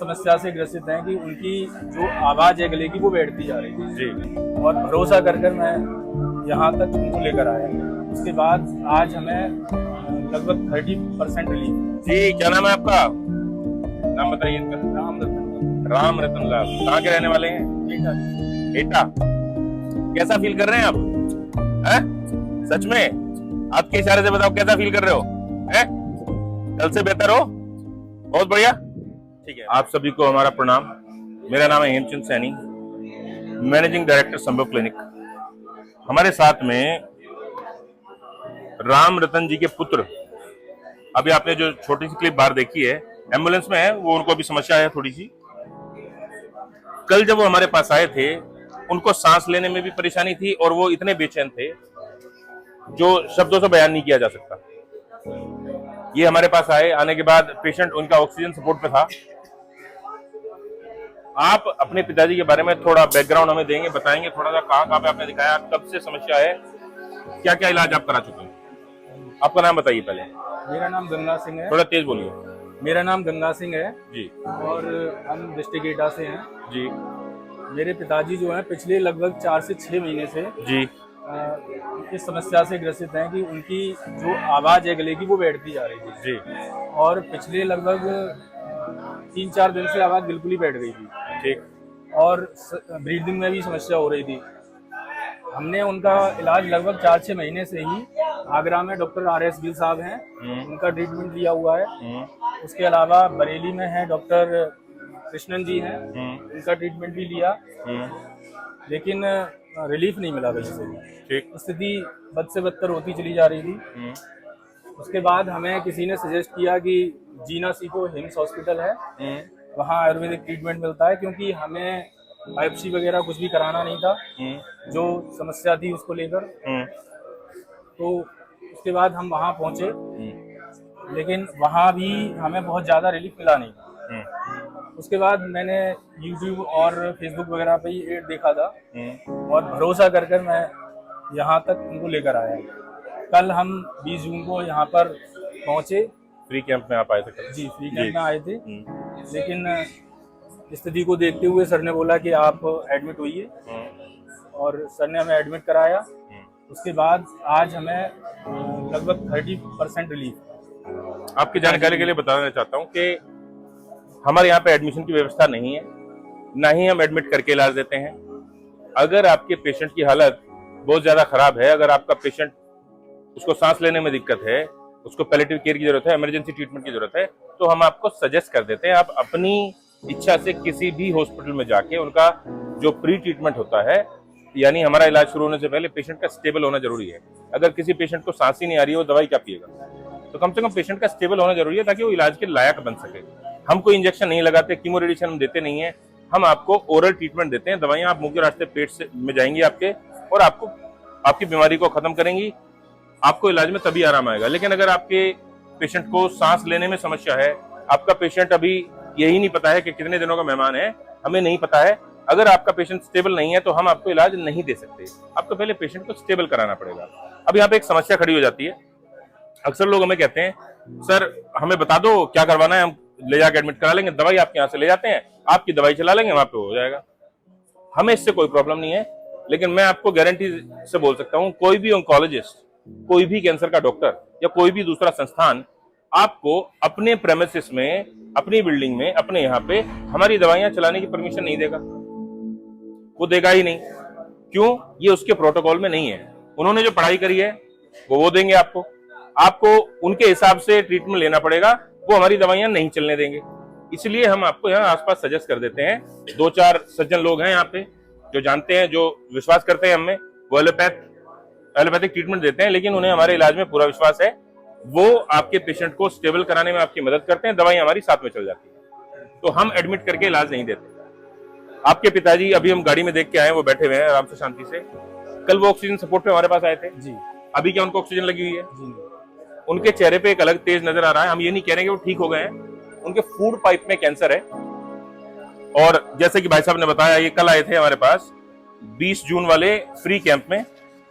समस्या से ग्रसित हैं कि उनकी जो आवाज़ है गले की वो बैठती जा रही थी जी। और भरोसा कर कर मैं यहाँ तक उनको लेकर आया। उसके बाद आज हमें लगभग 30% रिलीफ। जी, क्या नाम है आपका? नाम बताइए इनका। राम रतन लाल। कहाँ के रहने वाले हैं? एटा। कैसा फील कर रहे हैं आप? है? सच में? आपके इशारे से बताओ कैसा फील कर रहे हो? है? कल से बेहतर हो? बहुत बढ़िया। ठीक है। आप सभी को हमारा प्रणाम। मेरा नाम है हेमचंद सैनी, मैनेजिंग डायरेक्टर संभव क्लिनिक। हमारे साथ में राम रतन जी के पुत्र, अभी आपने जो छोटी सी क्लिप बाहर देखी है, एम्बुलेंस में है, वो उनको अभी समस्या है थोड़ी सी। कल जब वो हमारे पास आए थे, उनको सांस लेने में भी परेशानी थी और वो इतने बेचैन थे जो शब्दों से बयान नहीं किया जा सकता। ये हमारे पास आए, आने के बाद पेशेंट उनका ऑक्सीजन सपोर्ट पे था। आप अपने पिताजी के बारे में थोड़ा बैकग्राउंड हमें देंगे, बताएंगे थोड़ा सा कहाँ कहाँ पे आपने दिखाया, कब से समस्या है, क्या क्या इलाज आप करा चुके हैं? आपका नाम बताइए पहले। मेरा नाम गंगा सिंह है। थोड़ा तेज बोलिए। मेरा नाम गंगा सिंह है जी। और हम डिस्ट्रिक्ट एटा से हैं। जी। मेरे पिताजी जो हैं पिछले लगभग 4 से 6 महीने से जी। इस समस्या से ग्रसित हैं कि उनकी जो आवाज़ है गले की वो बैठती जा रही थी। जी। और पिछले लगभग 3-4 दिन से आवाज़ बिल्कुल ही बैठ गई थी। ठीक। और ब्रीदिंग में भी समस्या हो रही थी। हमने उनका इलाज लगभग 4-6 महीने से ही आगरा में डॉक्टर RS गिल साहब हैं, उनका ट्रीटमेंट लिया हुआ है। उसके अलावा बरेली में है डॉक्टर कृष्णन जी हैं, उनका ट्रीटमेंट भी लिया, लेकिन रिलीफ नहीं मिला वहीं से। स्थिति बद से बदतर होती चली जा रही थी। उसके बाद हमें किसी ने सजेस्ट किया कि जीना सीखो हिम्स हॉस्पिटल है, वहाँ आयुर्वेदिक ट्रीटमेंट मिलता है, क्योंकि हमें बायोप्सी वगैरह कुछ भी कराना नहीं था जो समस्या थी उसको लेकर। तो उसके बाद हम वहाँ पहुँचे, लेकिन वहाँ भी हमें बहुत ज़्यादा रिलीफ मिला नहीं। उसके बाद मैंने YouTube और Facebook वगैरह पे ही एड देखा था और भरोसा कर कर मैं यहाँ तक उनको लेकर आया। कल हम 20 जून को यहाँ पर पहुँचे। फ्री कैंप में आप आए थे कल? जी, फ्री कैंप में आए थे, लेकिन स्थिति को देखते हुए सर ने बोला कि आप एडमिट होइए और सर ने हमें एडमिट कराया। उसके बाद आज हमें लगभग 30% रिलीफ। आपकी जानकारी के लिए बताना चाहता हूँ कि हमारे यहाँ पे एडमिशन की व्यवस्था नहीं है, ना ही हम एडमिट करके इलाज देते हैं। अगर आपके पेशेंट की हालत बहुत ज्यादा खराब है, अगर आपका पेशेंट, उसको सांस लेने में दिक्कत है, उसको पैलिएटिव केयर की जरूरत है, इमरजेंसी ट्रीटमेंट की जरूरत है, तो हम आपको सजेस्ट कर देते हैं आप अपनी इच्छा से किसी भी हॉस्पिटल में जाके उनका जो प्री ट्रीटमेंट होता है, यानी हमारा इलाज शुरू होने से पहले पेशेंट का स्टेबल होना जरूरी है। अगर किसी पेशेंट को सांस ही नहीं आ रही है, वो दवाई क्या पिएगा? तो कम से कम पेशेंट का स्टेबल होना जरूरी है ताकि वो इलाज के लायक बन सके। हम कोई इंजेक्शन नहीं लगाते, कीमो रेडिएशन हम देते नहीं है, हम आपको ओरल ट्रीटमेंट देते हैं। दवाइयां आप मुंह के रास्ते पेट से में जाएंगी आपके, और आपको आपकी बीमारी को खत्म करेंगी, आपको इलाज में तभी आराम आएगा। लेकिन अगर आपके पेशेंट को सांस लेने में समस्या है, आपका पेशेंट अभी यही नहीं पता है कि कितने दिनों का मेहमान है, हमें नहीं पता है, अगर आपका पेशेंट स्टेबल नहीं है तो हम आपको इलाज नहीं दे सकते। आपको पहले पेशेंट को स्टेबल कराना पड़ेगा। अब यहाँ पे एक समस्या खड़ी हो जाती है। अक्सर लोग हमें कहते हैं, सर हमें बता दो क्या करवाना है, हम ले जाकर एडमिट करा लेंगे, दवाई आपके यहाँ से ले जाते हैं, आपकी दवाई चला लेंगे, वहां पे हो जाएगा। हमें इससे कोई प्रॉब्लम नहीं है, लेकिन मैं आपको गारंटी से बोल सकता हूँ, कोई भी ऑन्कोलॉजिस्ट, कोई भी कैंसर का डॉक्टर या कोई भी दूसरा संस्थान आपको अपने प्रेमिसेस में, अपनी बिल्डिंग में, अपने यहाँ पे हमारी दवाइयां चलाने की परमिशन नहीं देगा। वो देगा ही नहीं। क्यों? ये उसके प्रोटोकॉल में नहीं है। उन्होंने जो पढ़ाई करी है वो देंगे आपको, आपको उनके हिसाब से ट्रीटमेंट लेना पड़ेगा, वो हमारी दवाइयां नहीं चलने देंगे। इसलिए हम आपको यहाँ आसपास सजेस्ट कर देते हैं। 2-4 सज्जन लोग हैं यहाँ पे जो जानते हैं, जो विश्वास करते हैं हमें, वो एलोपैथिक ट्रीटमेंट देते हैं, लेकिन उन्हें हमारे इलाज में पूरा विश्वास है। वो आपके पेशेंट को स्टेबल कराने में आपकी मदद करते हैं, दवाई हमारी साथ में चल जाती है। तो हम एडमिट करके इलाज नहीं देते। आपके पिताजी अभी हम गाड़ी में देख के आए, वो बैठे हुए हैं आराम से, शांति से। कल वो ऑक्सीजन सपोर्ट पे हमारे पास आए थे जी। अभी क्या उनको ऑक्सीजन लगी हुई है जी? उनके चेहरे पे एक अलग तेज नजर आ रहा है। हम ये नहीं कह रहे कि वो ठीक हो गए हैं, उनके फूड पाइप में कैंसर है। और जैसे कि भाई साहब ने बताया, ये कल आए थे हमारे पास 20 जून वाले फ्री कैंप में।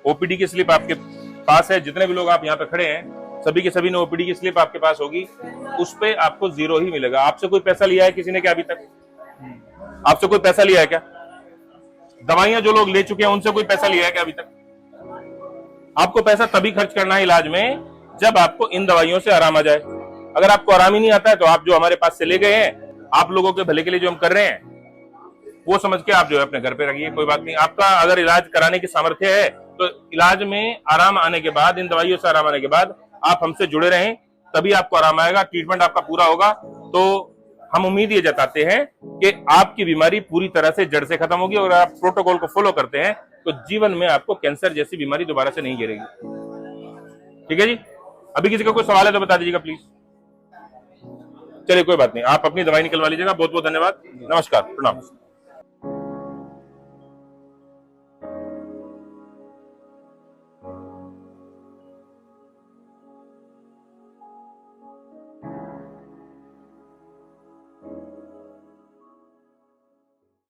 ओपीडी की स्लिप आपके पास है। जितने भी लोग आप यहाँ पे खड़े हैं, सभी के सभी ओपीडी की स्लिप आपके पास होगी, उस पे आपको 0 ही मिलेगा। आपसे कोई पैसा लिया है किसी ने क्या अभी तक? आपसे कोई पैसा लिया है क्या? दवाइयां जो लोग ले चुके हैं उनसे कोई पैसा लिया है क्या अभी तक? आपको पैसा तभी खर्च करना है इलाज में जब आपको इन दवाइयों से आराम आ जाए। अगर आपको आराम ही नहीं आता है तो आप जो हमारे पास से ले गए हैं, आप लोगों के भले के लिए जो हम कर रहे हैं वो समझ के आप जो है अपने घर पे रखिए, कोई बात नहीं। आपका अगर इलाज कराने की सामर्थ्य है तो इलाज में आराम आने के बाद, इन दवाइयों से आराम आने के बाद आप हमसे जुड़े रहें, तभी आपको आराम आएगा, ट्रीटमेंट आपका पूरा होगा। तो हम उम्मीद ये जताते हैं कि आपकी बीमारी पूरी तरह से जड़ से खत्म होगी और आप प्रोटोकॉल को फॉलो करते हैं तो जीवन में आपको कैंसर जैसी बीमारी दोबारा से नहीं घेरेगी। ठीक है जी? अभी किसी का कोई सवाल है तो बता दीजिएगा प्लीज। चलिए कोई बात नहीं, आप अपनी दवाई निकलवा लीजिएगा। बहुत बहुत धन्यवाद, नमस्कार, प्रणाम।